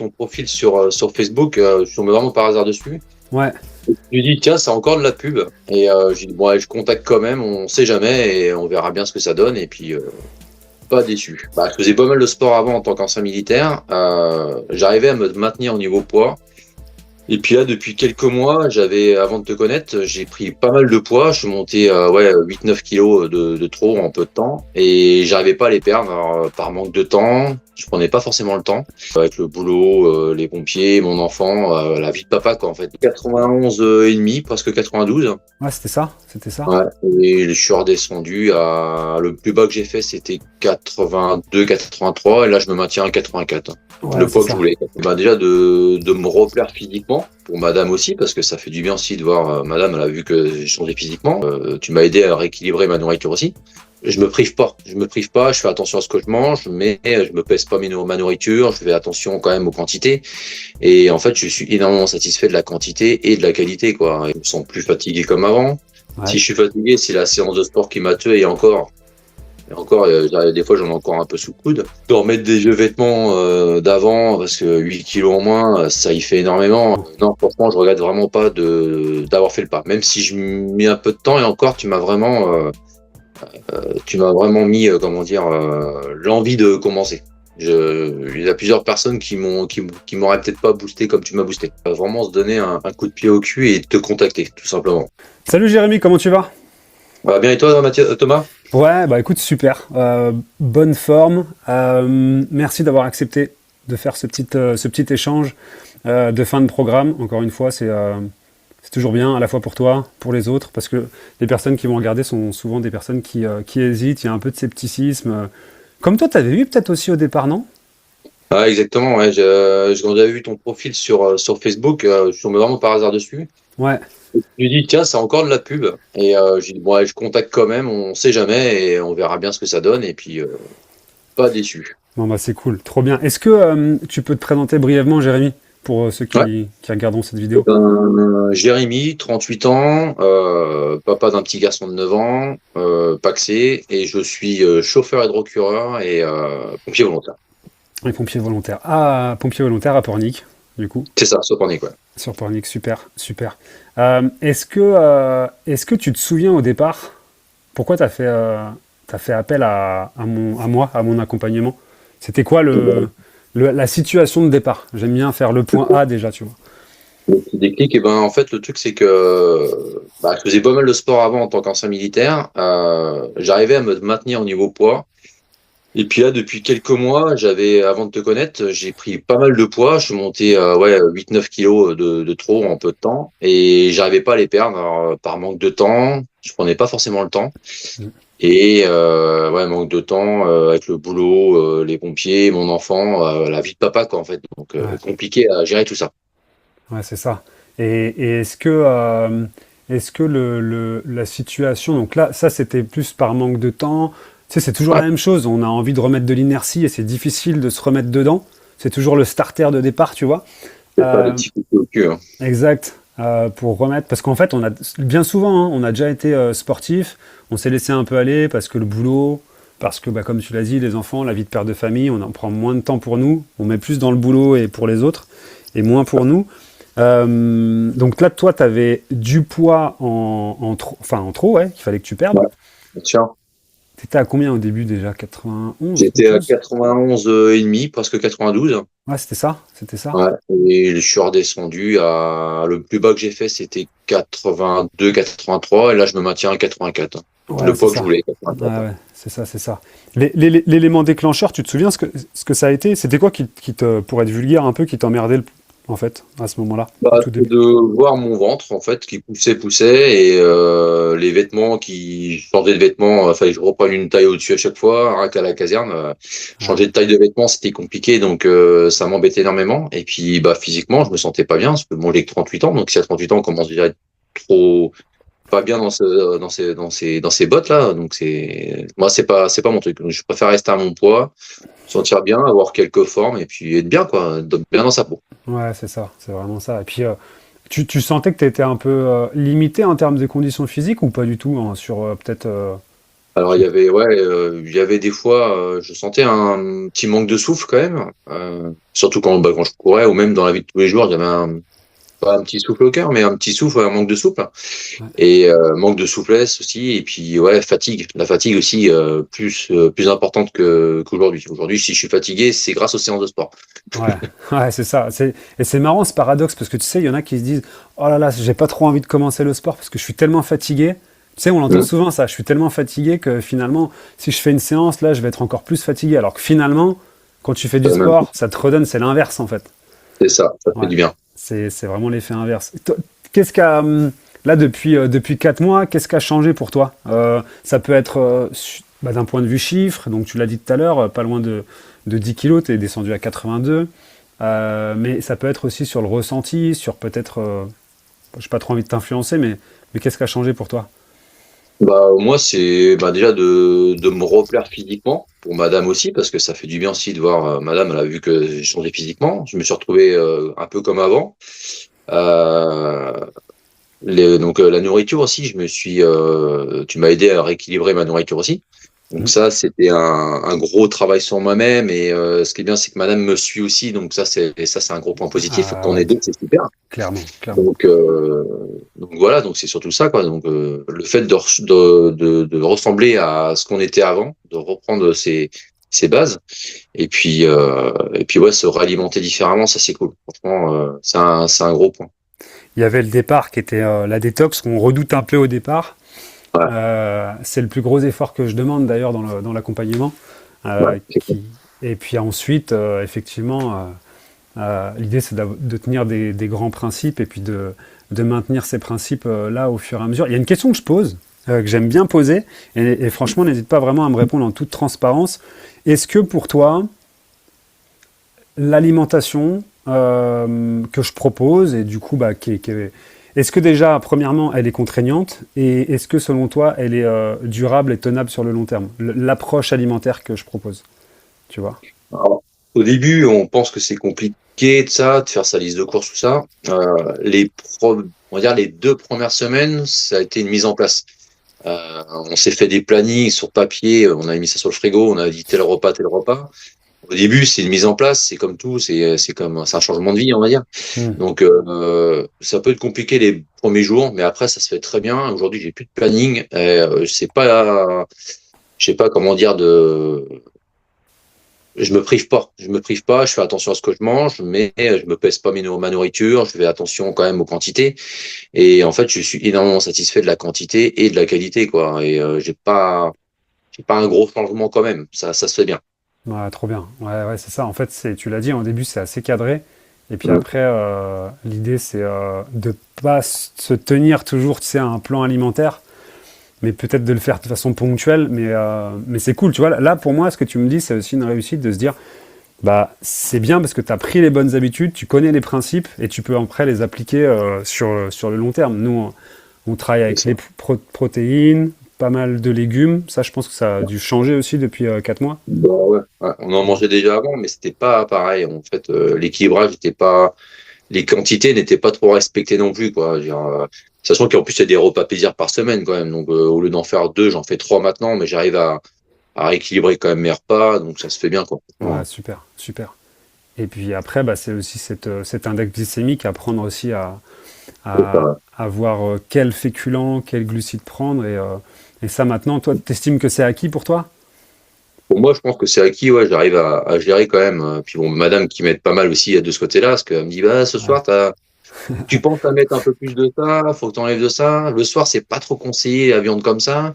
ton profil sur Facebook, je suis tombé vraiment par hasard dessus. Ouais, Je lui dis, tiens, c'est encore de la pub. Et j'ai dit, bon, allez, je contacte quand même, on sait jamais et on verra bien ce que ça donne. Et puis, pas déçu. Je faisais pas mal de sport avant en tant qu'ancien militaire. J'arrivais à me maintenir au niveau poids. Et puis là, depuis quelques mois, avant de te connaître, j'ai pris pas mal de poids. Je suis monté ouais, 8-9 kilos de trop en peu de temps. Et j'arrivais pas à les perdre par manque de temps. Je prenais pas forcément le temps. Avec le boulot, les pompiers, mon enfant, la vie de papa, quoi, en fait. 91 et demi, presque 92. ouais, c'était ça, c'était ça. Ouais. Et je suis redescendu le plus bas que j'ai fait, c'était 82, 83. Et là, je me maintiens à 84. Ouais, Le c'est poids que je ça. voulais. Déjà de me replaire physiquement, pour madame aussi, parce que ça fait du bien aussi de voir madame, elle a vu que j'ai changé physiquement. Tu m'as aidé à rééquilibrer ma nourriture aussi. Je me prive pas, je fais attention à ce que je mange, mais je me pèse pas ma nourriture, je fais attention quand même aux quantités. Et en fait, je suis énormément satisfait de la quantité et de la qualité, quoi. Je me sens plus fatigué comme avant. Ouais. Si je suis fatigué, c'est la séance de sport qui m'a tué et encore. Et encore, des fois, j'en ai encore un peu sous le coude. De remettre des vieux vêtements d'avant, parce que 8 kilos en moins, ça y fait énormément. Non, franchement, je regrette vraiment pas d'avoir fait le pas. Même si je mets un peu de temps, et encore, tu m'as vraiment mis, comment dire, l'envie de commencer. Il y a plusieurs personnes qui m'auraient peut-être pas boosté comme tu m'as boosté. Vraiment se donner un coup de pied au cul et te contacter, tout simplement. Salut Jérémy, comment tu vas? Bien, et toi, Thomas? Ouais, bah écoute, super. Bonne forme. Merci d'avoir accepté de faire ce petit échange de fin de programme. Encore une fois, c'est toujours bien, à la fois pour toi, pour les autres, parce que les personnes qui vont regarder sont souvent des personnes qui hésitent, il y a un peu de scepticisme. Comme toi, tu avais eu peut-être aussi au départ, non? Ah, exactement, ouais. Quand j'avais vu ton profil sur Facebook, je suis tombé vraiment par hasard dessus. Ouais, Je lui dis, tiens, c'est encore de la pub. Et j'ai dit, bon, allez, je contacte quand même, on sait jamais et on verra bien ce que ça donne. Et puis, pas déçu. bon bah c'est cool, trop bien. Est-ce que tu peux te présenter brièvement, Jérémy, pour ceux Ouais. qui regarderont cette vidéo? Jérémy, 38 ans, papa d'un petit garçon de 9 ans, pacsé, et je suis chauffeur hydrocureur et pompier volontaire. Et pompier volontaire. Ah, pompier volontaire à Pornic, du coup. C'est ça, Sopornik, ouais. Sur Pornic, super, super. Est-ce que tu te souviens au départ, pourquoi t'as fait appel à moi, à mon accompagnement? C'était quoi la situation de départ? J'aime bien faire le point A déjà, tu vois. Le petit déclic, et ben en fait le truc c'est que je faisais pas mal de sport avant en tant qu'ancien militaire. J'arrivais à me maintenir au niveau poids. Et puis là, depuis quelques mois, avant de te connaître, j'ai pris pas mal de poids. Je suis monté ouais, 8-9 kilos de trop en peu de temps. Et j'arrivais pas à les perdre par manque de temps. Je prenais pas forcément le temps. Mm. Et ouais, manque de temps avec le boulot, les pompiers, mon enfant, la vie de papa, quoi, en fait. Donc Ouais, compliqué à gérer tout ça. ouais, c'est ça. Et est-ce que la situation, donc là, ça c'était plus par manque de temps. Tu sais, c'est toujours Ouais, la même chose. On a envie de remettre de l'inertie et c'est difficile de se remettre dedans. C'est toujours le starter de départ, tu vois. c'est pas les Euh, petits coups au cul, hein. Exact. Pour remettre, parce qu'en fait, bien souvent, hein, on a déjà été sportif, on s'est laissé un peu aller parce que le boulot, parce que, bah, comme tu l'as dit, les enfants, la vie de père de famille, on en prend moins de temps pour nous, on met plus dans le boulot et pour les autres, et moins pour nous. Donc là, toi, tu avais du poids en trop, ouais, qu'il fallait que tu perdes. Ouais, bien sûr. Tu étais à combien au début déjà? 91, J'étais à 12? 91 et demi, presque 92. Ouais, c'était ça, c'était ça. Ouais. Et je suis redescendu le plus bas que j'ai fait, c'était 82, 83. Et là, je me maintiens à 84. Ouais, Le c'est poids que je ça. voulais, Ouais, 84. ouais, c'est ça, c'est ça. L'élément déclencheur, tu te souviens ce que ça a été? C'était quoi pour être vulgaire un peu, qui t'emmerdait en fait, à ce moment-là, au tout C'est début? de voir mon ventre, en fait, qui poussait, et les vêtements qui changeaient de vêtements, fallait que je reprenne une taille au-dessus à chaque fois, rien qu'à la caserne. Ouais, Changer de taille de vêtements, c'était compliqué, donc ça m'embêtait énormément. Et puis, physiquement, je me sentais pas bien, parce que bon, j'ai que 38 ans, donc si à 38 ans, on commence déjà à être trop pas bien dans ces bottes là, donc moi c'est pas mon truc. Donc, je préfère rester à mon poids, me sentir bien, avoir quelques formes et puis être bien, quoi, être bien dans sa peau. ouais, c'est ça, c'est vraiment ça. Et puis, tu sentais que tu étais un peu limité en termes de conditions physiques ou pas du tout, hein, sur peut-être. Alors il y avait des fois, je sentais un petit manque de souffle quand même, surtout quand je courais ou même dans la vie de tous les jours, il y avait pas un petit souffle au cœur, mais un petit souffle, un manque de souffle Ouais. et manque de souplesse aussi, et puis ouais fatigue, la fatigue aussi plus importante que qu'aujourd'hui. Aujourd'hui, si je suis fatigué, c'est grâce aux séances de sport. Ouais, ouais, c'est ça. Et c'est marrant ce paradoxe parce que tu sais, il y en a qui se disent, oh là là, j'ai pas trop envie de commencer le sport parce que je suis tellement fatigué. Tu sais, on l'entend Mmh. souvent ça, je suis tellement fatigué que finalement, si je fais une séance, là, je vais être encore plus fatigué. Alors que finalement, quand tu fais du Même, sport, ça te redonne, c'est l'inverse en fait. c'est ça fait Ouais, du bien. c'est vraiment l'effet inverse. Qu'est-ce qu'a, là, depuis 4 mois, qu'est-ce qui a changé pour toi? Ça peut être d'un point de vue chiffre, donc tu l'as dit tout à l'heure, pas loin de 10 kilos, tu es descendu à 82. Mais ça peut être aussi sur le ressenti, sur peut-être, j'ai pas trop envie de t'influencer, mais qu'est-ce qui a changé pour toi? Bah moi c'est déjà de me replaire physiquement pour madame aussi parce que ça fait du bien aussi de voir madame elle a vu que j'ai changé physiquement, je me suis retrouvé un peu comme avant. Euh, la nourriture aussi, tu m'as aidé à rééquilibrer ma nourriture aussi. Donc Mm. ça, c'était un gros travail sur moi-même. Et ce qui est bien, c'est que Madame me suit aussi. Donc ça, c'est un gros point positif. Ah Quand on est ouais, deux, c'est super. clairement, clairement. Donc, euh, donc voilà. Donc c'est surtout ça, quoi. Donc le fait de ressembler à ce qu'on était avant, de reprendre ses bases, et puis ouais, se réalimenter différemment, ça c'est cool. Franchement, c'est un gros point. Il y avait le départ qui était la détox, qu'on redoute un peu au départ. Ouais, C'est le plus gros effort que je demande d'ailleurs dans l'accompagnement. ouais. Et puis ensuite, effectivement, l'idée c'est de tenir des grands principes et puis de maintenir ces principes là au fur et à mesure. Il y a une question que je pose, que j'aime bien poser, et franchement, n'hésite pas vraiment à me répondre en toute transparence. Est-ce que pour toi, l'alimentation que je propose, et du coup, bah, est-ce que déjà, premièrement, elle est contraignante, et est-ce que selon toi, elle est durable et tenable sur le long terme, l'approche alimentaire que je propose, tu vois? Alors, au début, on pense que c'est compliqué de faire sa liste de courses, tout ça. On va dire les 2 premières semaines, ça a été une mise en place. On s'est fait des plannings sur papier, on a mis ça sur le frigo, on a dit tel repas, tel repas. Au début, c'est une mise en place, c'est comme tout, c'est un changement de vie, on va dire. Hmm. Donc, ça peut être compliqué les premiers jours, mais après, ça se fait très bien. Aujourd'hui, j'ai plus de planning, je sais pas comment dire je me prive pas, je fais attention à ce que je mange, mais je me pèse pas ma nourriture, je fais attention quand même aux quantités. Et en fait, je suis énormément satisfait de la quantité et de la qualité, quoi. Et j'ai pas un gros changement quand même. Ça se fait bien. Ouais, trop bien. Ouais, ouais, c'est ça. En fait, tu l'as dit, au début, c'est assez cadré. Et puis Mm. après, l'idée, c'est de pas se tenir toujours, tu sais, à un plan alimentaire, mais peut-être de le faire de façon ponctuelle. Mais c'est cool, tu vois. Là, pour moi, ce que tu me dis, c'est aussi une réussite de se dire, bah, c'est bien parce que tu as pris les bonnes habitudes, tu connais les principes et tu peux après les appliquer sur le long terme. Nous, on travaille C'est avec ça. les protéines, pas mal de légumes. Ça, je pense que ça a dû changer aussi depuis 4 mois. Bah ouais. Ouais, on en mangeait déjà avant, mais c'était pas pareil. En fait, l'équilibrage n'était pas, les quantités n'étaient pas trop respectées non plus, quoi. Je veux dire, sachant qu'en plus, il y a des repas plaisir par semaine, quand même. Donc, au lieu d'en faire 2, j'en fais 3 maintenant, mais j'arrive à rééquilibrer quand même mes repas, donc ça se fait bien, quoi. Ouais, Ouais. super, super. Et puis après, bah, c'est aussi cet index glycémique à prendre aussi C'est ça. à voir quel féculent, quel glucide prendre. Et ça, maintenant, toi, t'estimes que c'est acquis pour toi? Pour moi, je pense que c'est acquis, ouais, j'arrive à gérer quand même. Puis bon, madame qui m'aide pas mal aussi de ce côté-là, parce qu'elle me dit, bah, ce Ouais. soir, tu penses à mettre un peu plus de ça, faut que tu enlèves de ça. Le soir, c'est pas trop conseillé la viande comme ça.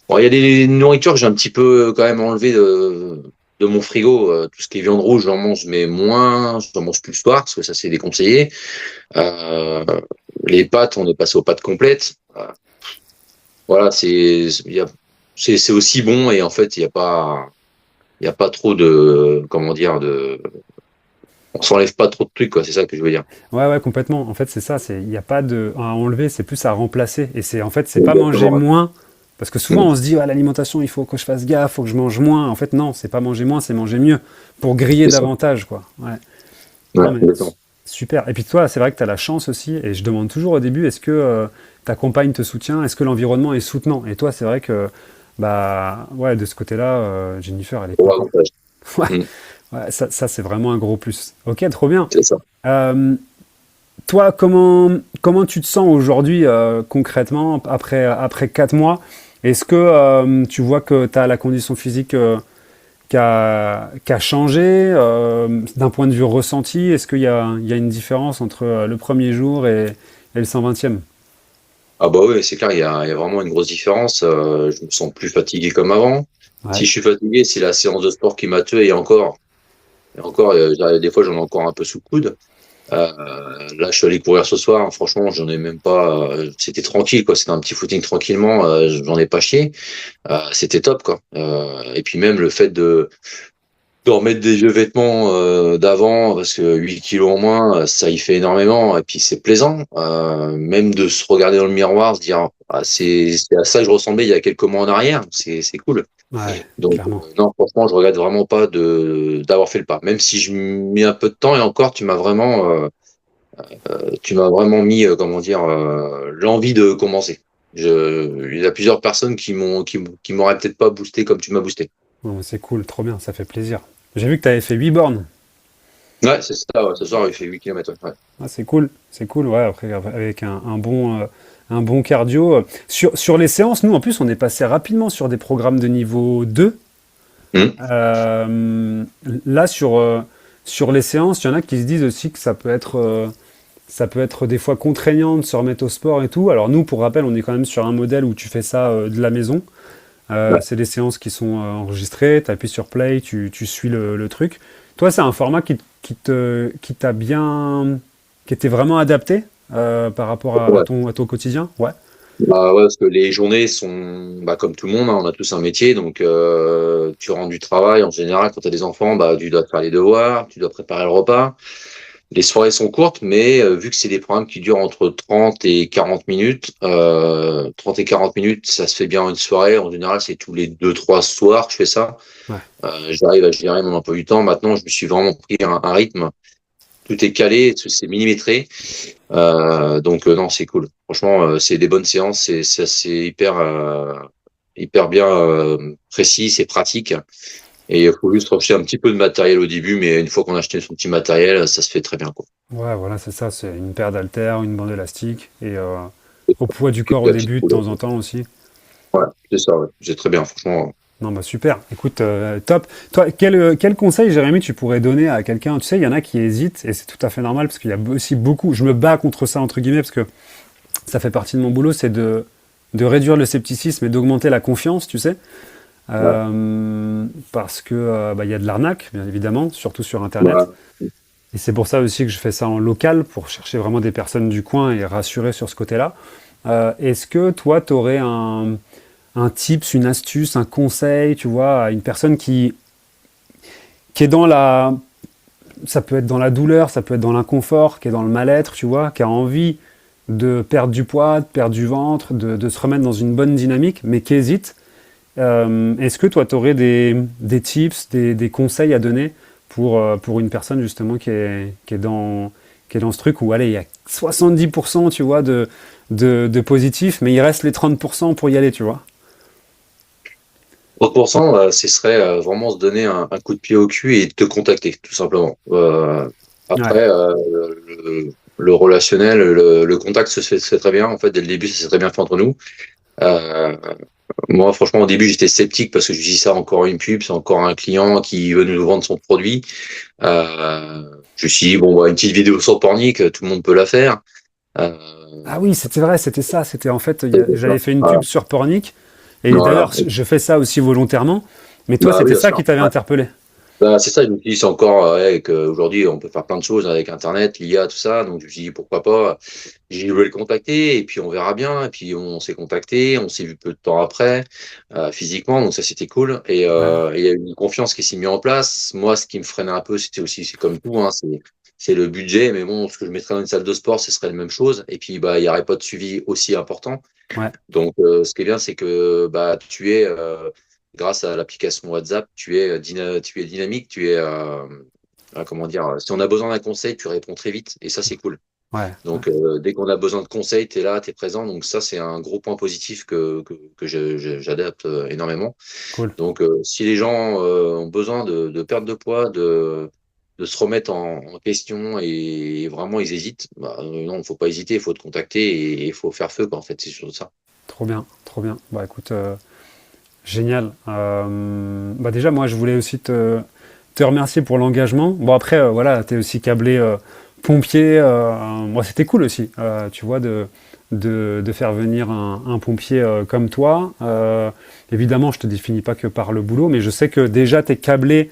Bon, il y a des nourritures que j'ai un petit peu quand même enlevé de mon frigo. Tout ce qui est viande rouge, j'en mange, mais moins. J'en mange plus le soir, parce que ça, c'est déconseillé. Euh, les pâtes, on est passé aux pâtes complètes. Voilà, c'est aussi bon et en fait, il y a pas trop de, comment dire, on s'enlève pas trop de trucs, quoi. C'est ça que je veux dire. Ouais, ouais, complètement. En fait, c'est ça. Il n'y a pas à enlever, c'est plus à remplacer. Et en fait, c'est pas manger Exactement. Ouais. moins. Parce que souvent, Mm. on se dit, ah, l'alimentation, il faut que je fasse gaffe, il faut que je mange moins. En fait, non, c'est pas manger moins, c'est manger mieux. Pour griller C'est ça. davantage, quoi. Ouais. Ouais, Non, mais exactement. super. Et puis toi, c'est vrai que tu as la chance aussi, et je demande toujours au début, est-ce que ta compagne te soutient? Est-ce que l'environnement est soutenant? Et toi, c'est vrai que bah ouais, de ce côté-là, Jennifer, elle est Pour cool, quoi. l'avantage. Ouais, Mm. ouais, ça c'est vraiment un gros plus. Ok, trop bien. C'est ça. Euh, Toi, comment tu te sens aujourd'hui concrètement après 4 mois? Est-ce que tu vois que tu as la condition physique qui a changé d'un point de vue ressenti? Est-ce qu'il y a une différence entre le premier jour et le 120e? Ah bah oui, c'est clair, il y a vraiment une grosse différence. Je me sens plus fatigué comme avant. Si Ouais, je suis fatigué, c'est la séance de sport qui m'a tué et encore. Et encore, des fois, j'en ai encore un peu sous le coude. Là, je suis allé courir ce soir. Franchement, j'en ai même pas. C'était tranquille, quoi. C'était un petit footing tranquillement. J'en ai pas chié. C'était top, quoi. Et puis même le fait de remettre des vieux vêtements d'avant, parce que 8 kilos en moins, ça y fait énormément. Et puis c'est plaisant. Même de se regarder dans le miroir, se dire, ah, c'est à ça que je ressemblais il y a quelques mois en arrière. C'est cool. ouais, Donc clairement. non, franchement, je regrette vraiment pas d'avoir fait le pas. Même si je mis un peu de temps et encore, tu m'as vraiment mis, comment dire, l'envie de commencer. Il y a plusieurs personnes qui m'auraient peut-être pas boosté comme tu m'as boosté. Bon, c'est cool, trop bien, ça fait plaisir. J'ai vu que tu avais fait 8 bornes. Ouais, c'est ça. Ouais. Ce soir, il fait 8 km. Ouais. Ah, c'est cool, ouais, après, avec un bon cardio. Sur les séances, nous, en plus, on est passé rapidement sur des programmes de niveau 2. Hum. Là, sur les séances, il y en a qui se disent aussi que ça peut être des fois contraignant de se remettre au sport et tout. Alors nous, pour rappel, on est quand même sur un modèle où tu fais ça de la maison. Ouais. C'est des séances qui sont enregistrées, tu appuies sur play, tu suis le truc. Toi, c'est un format qui t'a bien, qui était vraiment adapté par rapport à Ouais. ton quotidien? Ouais. Bah ouais, parce que les journées sont bah, comme tout le monde, hein, on a tous un métier, donc tu rentres du travail, en général, quand tu as des enfants, bah, tu dois faire les devoirs, tu dois préparer le repas. Les soirées sont courtes, mais vu que c'est des programmes qui durent entre 30 et 40 minutes, 30 et 40 minutes, ça se fait bien en une soirée. En général, c'est tous les deux, trois soirs que je fais ça. Ouais. J'arrive à gérer mon emploi du temps. Maintenant, je me suis vraiment pris un rythme. Tout est calé, c'est millimétré. Donc non, c'est cool. Franchement, c'est des bonnes séances, c'est hyper bien précis, c'est pratique. Et il faut juste racheter un petit peu de matériel au début, mais une fois qu'on a acheté son petit matériel, ça se fait très bien, quoi. Ouais, voilà, c'est ça, c'est une paire d'haltères, une bande élastique et au poids du Et corps puis au la petite début de rouleau. temps en temps aussi. Ouais, c'est ça, ouais. C'est très bien, franchement. Non, bah super. Écoute, top. Toi, quel conseil, Jérémy, tu pourrais donner à quelqu'un? Tu sais, il y en a qui hésitent et c'est tout à fait normal parce qu'il y a aussi beaucoup. Je me bats contre ça entre guillemets parce que ça fait partie de mon boulot, c'est de réduire le scepticisme et d'augmenter la confiance, tu sais. Ouais, Parce que bah, il y a de l'arnaque, bien évidemment, surtout sur Internet. ouais. Et c'est pour ça aussi que je fais ça en local, pour chercher vraiment des personnes du coin et rassurer sur ce côté-là. Est-ce que toi, tu aurais un tips, une astuce, un conseil, tu vois, à une personne qui est dans la... Ça peut être dans la douleur, ça peut être dans l'inconfort, qui est dans le mal-être, tu vois, qui a envie de perdre du poids, de perdre du ventre, de se remettre dans une bonne dynamique, mais qui hésite. Est-ce que toi, tu aurais des tips, des conseils à donner pour une personne justement qui est dans ce truc où allez, il y a 70% tu vois, de positif, mais il reste les 30% pour y aller, tu vois? 30%, ce serait vraiment se donner un coup de pied au cul et te contacter, tout simplement. Ouais, Après, le relationnel, le contact se fait très bien. En fait, dès le début, ça s'est très bien fait entre nous. Euh, Moi, franchement, au début, j'étais sceptique parce que je me dis ça, encore une pub, c'est encore un client qui veut nous vendre son produit. Je me suis dit, bon, bah, une petite vidéo sur Pornic, tout le monde peut la faire. Euh, ah oui, c'était vrai, c'était ça. C'était en fait, j'avais fait une pub voilà. sur Pornic. Et Voilà. d'ailleurs, je fais ça aussi volontairement. Mais toi, Bah oui, c'était bien ça sûr. qui t'avait Ouais. interpellé. Bah, c'est ça, je me suis dit, c'est encore, ouais, qu'aujourd'hui, on peut faire plein de choses avec Internet, l'IA, tout ça. Donc, je me suis dit, pourquoi pas, je vais le contacter, et puis on verra bien. Et puis, on s'est contacté, on s'est vu peu de temps après, physiquement. Donc, ça, c'était cool. Et Ouais, il y a eu une confiance qui s'est mise en place. Moi, ce qui me freinait un peu, c'était aussi, c'est comme tout, hein, c'est le budget. Mais bon, ce que je mettrais dans une salle de sport, ce serait la même chose. Et puis, bah, il n'y aurait pas de suivi aussi important. ouais. Donc, ce qui est bien, c'est que bah, grâce à l'application WhatsApp, tu es dynamique, comment dire, si on a besoin d'un conseil, tu réponds très vite, et ça, c'est cool. Ouais, ouais, Donc, dès qu'on a besoin de conseils, tu es là, tu es présent. Donc, ça, c'est un gros point positif que j'adapte énormément. cool. Donc, si les gens ont besoin de perdre de poids, de se remettre en question et vraiment ils hésitent, bah, non, il faut pas hésiter, il faut te contacter et il faut faire feu, quoi, en fait, c'est surtout ça. Trop bien, trop bien. Bah écoute, génial. Bah déjà, moi, je voulais aussi te remercier pour l'engagement. Bon, après, voilà, tu es aussi câblé pompier. Moi, c'était cool aussi, tu vois, de faire venir un pompier comme toi. Évidemment, je te définis pas que par le boulot, mais je sais que déjà, tu es câblé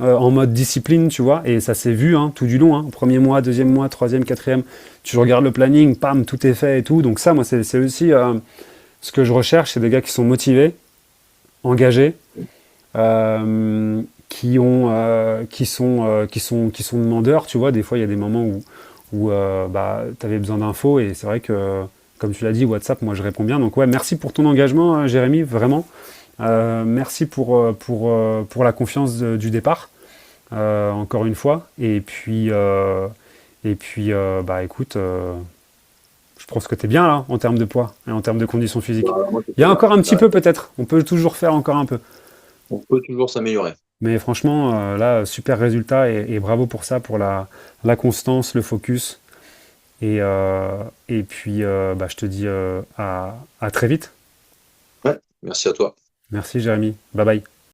en mode discipline, tu vois, et ça s'est vu tout du long. Premier mois, deuxième mois, troisième, quatrième, tu regardes le planning, pam, tout est fait et tout. Donc ça, moi, c'est aussi ce que je recherche, c'est des gars qui sont motivés, engagés, qui sont demandeurs, tu vois. Des fois, il y a des moments où bah, tu avais besoin d'infos, et c'est vrai que, comme tu l'as dit, WhatsApp, moi, je réponds bien. Donc ouais, merci pour ton engagement, Jérémy, vraiment. Merci pour la confiance du départ, encore une fois. Et puis, bah écoute, je pense que tu es bien là en termes de poids et en termes de conditions physiques. Bah, moi, Il y a encore un petit bah, peu peut-être, on peut toujours faire encore un peu. on peut toujours s'améliorer. Mais franchement, là, super résultat et bravo pour ça, pour la constance, le focus. Et puis, bah, je te dis à très vite. Ouais, merci à toi. Merci Jérémy. Bye bye.